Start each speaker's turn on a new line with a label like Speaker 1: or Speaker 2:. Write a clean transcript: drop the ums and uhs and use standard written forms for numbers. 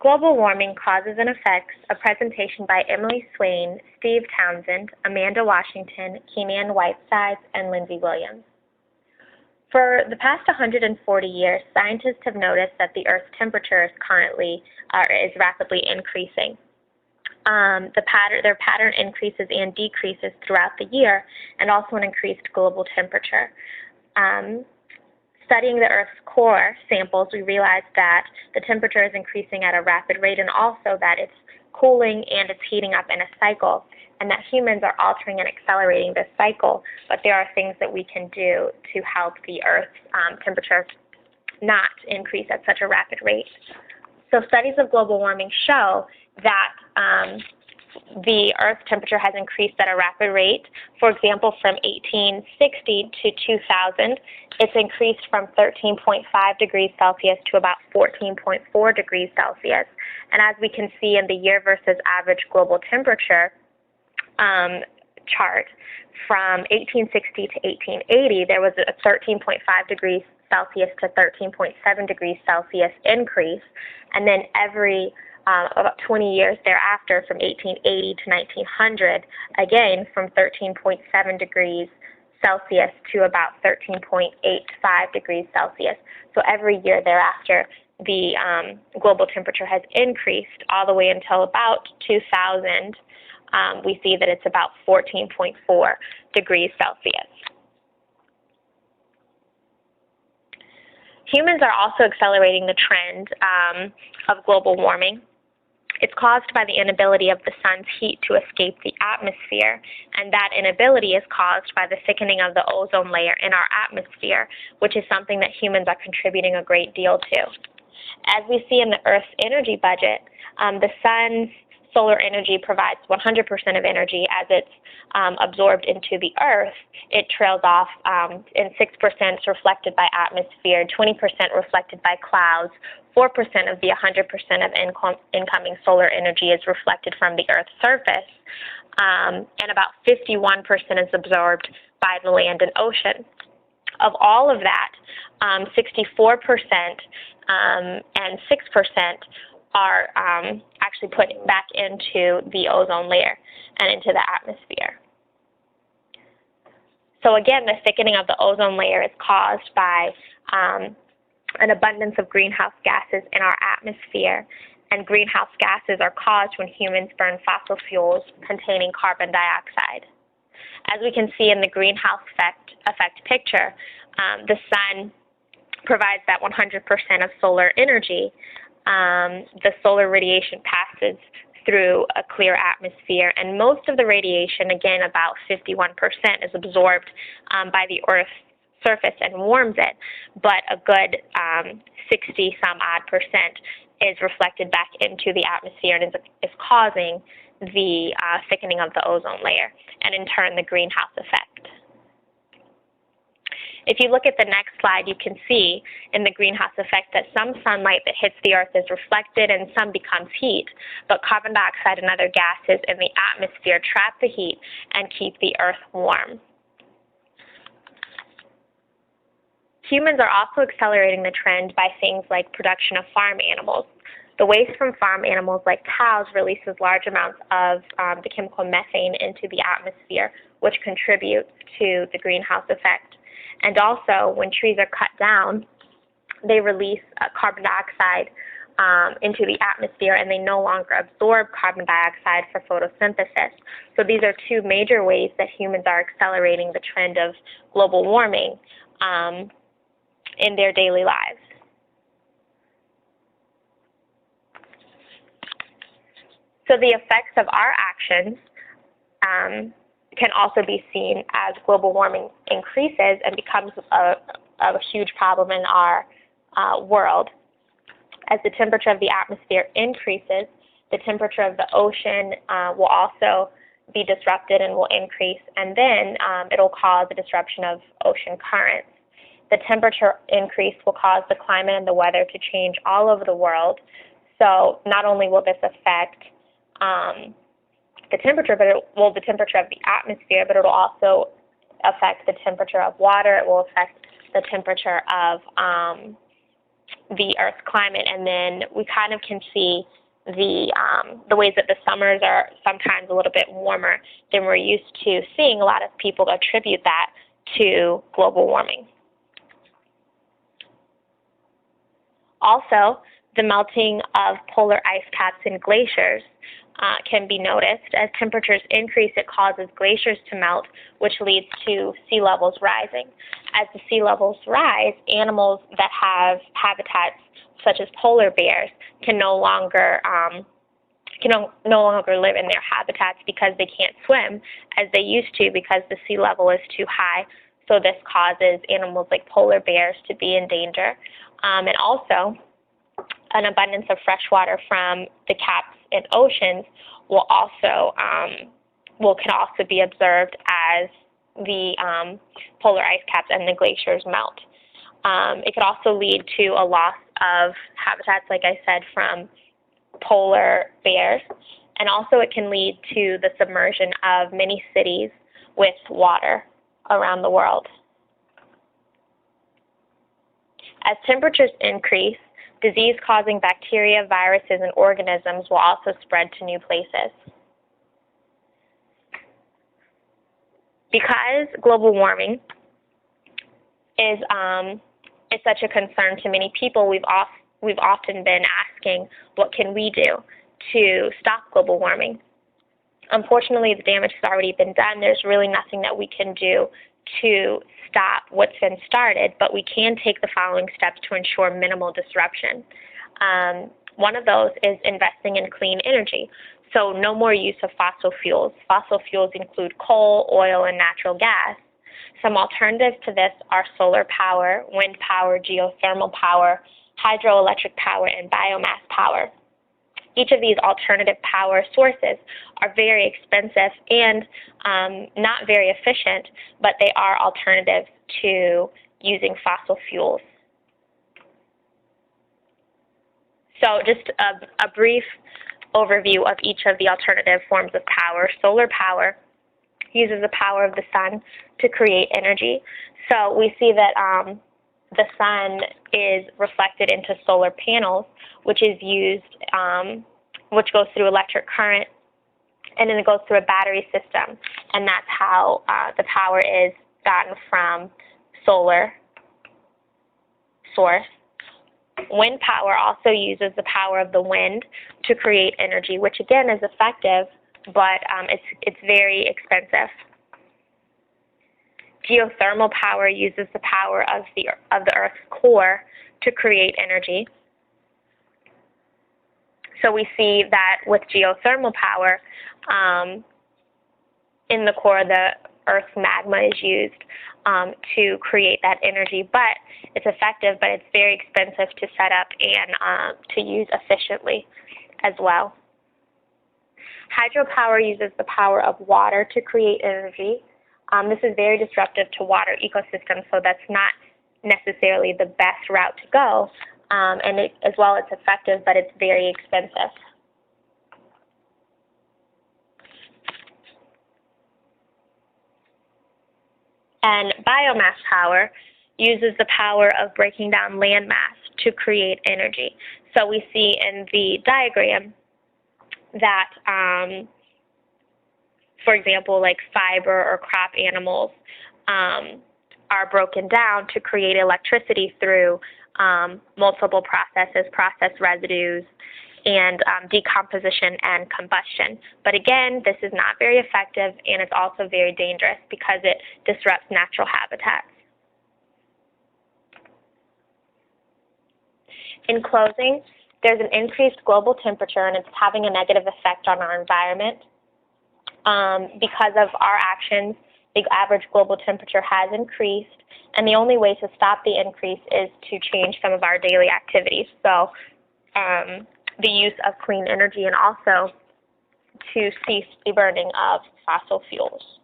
Speaker 1: Global Warming Causes and Effects, a presentation by Emily Swain, Steve Townsend, Amanda Washington, Keenan Whitesides, and Lindsay Williams. For the past 140 years, scientists have noticed that the Earth's temperature is rapidly increasing. There are pattern increases and decreases throughout the year, and also an increased global temperature. Studying the Earth's core samples, we realized that the temperature is increasing at a rapid rate, and also that it's cooling and it's heating up in a cycle, and that humans are altering and accelerating this cycle, but there are things that we can do to help the Earth's temperature not increase at such a rapid rate. So studies of global warming show that the Earth's temperature has increased at a rapid rate. For example, from 1860 to 2000, it's increased from 13.5 degrees Celsius to about 14.4 degrees Celsius. And as we can see in the year versus average global temperature chart, from 1860 to 1880, there was a 13.5 degrees Celsius to 13.7 degrees Celsius increase, and then every about 20 years thereafter, from 1880 to 1900, again from 13.7 degrees Celsius to about 13.85 degrees Celsius. So every year thereafter, the global temperature has increased all the way until about 2000. We see that it's about 14.4 degrees Celsius. Humans are also accelerating the trend of global warming. It's caused by the inability of the sun's heat to escape the atmosphere, and that inability is caused by the thickening of the ozone layer in our atmosphere, which is something that humans are contributing a great deal to. As we see in the Earth's energy budget, the sun's solar energy provides 100% of energy as it's absorbed into the Earth. It trails off in 6% reflected by atmosphere, 20% reflected by clouds, 4% of the 100% of incoming solar energy is reflected from the Earth's surface, and about 51% is absorbed by the land and ocean. Of all of that, 64% and 6% are actually put back into the ozone layer and into the atmosphere. So again, the thickening of the ozone layer is caused by an abundance of greenhouse gases in our atmosphere, and greenhouse gases are caused when humans burn fossil fuels containing carbon dioxide. As we can see in the greenhouse effect picture, the sun provides that 100% of solar energy. The solar radiation passes through a clear atmosphere, and most of the radiation, again about 51%, is absorbed by the Earth's surface and warms it, but a good 60-some-odd% is reflected back into the atmosphere and is causing the thickening of the ozone layer, and in turn the greenhouse effect. If you look at the next slide, you can see in the greenhouse effect that some sunlight that hits the Earth is reflected and some becomes heat, but carbon dioxide and other gases in the atmosphere trap the heat and keep the Earth warm. Humans are also accelerating the trend by things like production of farm animals. The waste from farm animals like cows releases large amounts of the chemical methane into the atmosphere, which contributes to the greenhouse effect. And also, when trees are cut down, they release carbon dioxide into the atmosphere, and they no longer absorb carbon dioxide for photosynthesis. So these are two major ways that humans are accelerating the trend of global warming in their daily lives. So the effects of our actions can also be seen as global warming increases and becomes a huge problem in our world. As the temperature of the atmosphere increases, the temperature of the ocean will also be disrupted and will increase, and then it'll cause a disruption of ocean currents. The temperature increase will cause the climate and the weather to change all over the world. So not only will this affect the temperature, the temperature of the atmosphere, but it will also affect the temperature of water. It will affect the temperature of the Earth's climate, and then we kind of can see the ways that the summers are sometimes a little bit warmer than we're used to seeing. A lot of people attribute that to global warming. Also, the melting of polar ice caps and glaciers can be noticed. As temperatures increase, it causes glaciers to melt, which leads to sea levels rising. As the sea levels rise, animals that have habitats such as polar bears can no longer live in their habitats because they can't swim as they used to because the sea level is too high. So this causes animals like polar bears to be in danger. And also, an abundance of fresh water from the caps in oceans can also be observed as the polar ice caps and the glaciers melt. It could also lead to a loss of habitats, like I said, from polar bears, and also it can lead to the submersion of many cities with water around the world. As temperatures increase, disease-causing bacteria, viruses, and organisms will also spread to new places. Because global warming is such a concern to many people, we've often been asking, what can we do to stop global warming? Unfortunately, the damage has already been done. There's really nothing that we can do to stop what's been started, but we can take the following steps to ensure minimal disruption. One of those is investing in clean energy. So no more use of fossil fuels. Fossil fuels include coal, oil, and natural gas. Some alternatives to this are solar power, wind power, geothermal power, hydroelectric power, and biomass power. Each of these alternative power sources are very expensive and not very efficient, but they are alternatives to using fossil fuels. So just a brief overview of each of the alternative forms of power. Solar power uses the power of the sun to create energy. So we see that the sun is reflected into solar panels, which is used, which goes through electric current, and then it goes through a battery system, and that's how the power is gotten from solar source. Wind power also uses the power of the wind to create energy, which again is effective, but it's very expensive. Geothermal power uses the power of the Earth's core to create energy. So we see that with geothermal power, in the core, the Earth's magma is used to create that energy, but it's effective, but it's very expensive to set up and to use efficiently as well. Hydropower uses the power of water to create energy. This is very disruptive to water ecosystems, so that's not necessarily the best route to go. And as well, it's effective, but it's very expensive. And biomass power uses the power of breaking down land mass to create energy. So we see in the diagram that, for example, like fiber or crop animals are broken down to create electricity through multiple processes, process residues, and decomposition and combustion. But again, this is not very effective, and it's also very dangerous because it disrupts natural habitats. In closing, there's an increased global temperature, and it's having a negative effect on our environment. Because of our actions, the average global temperature has increased, and the only way to stop the increase is to change some of our daily activities. So the use of clean energy, and also to cease the burning of fossil fuels.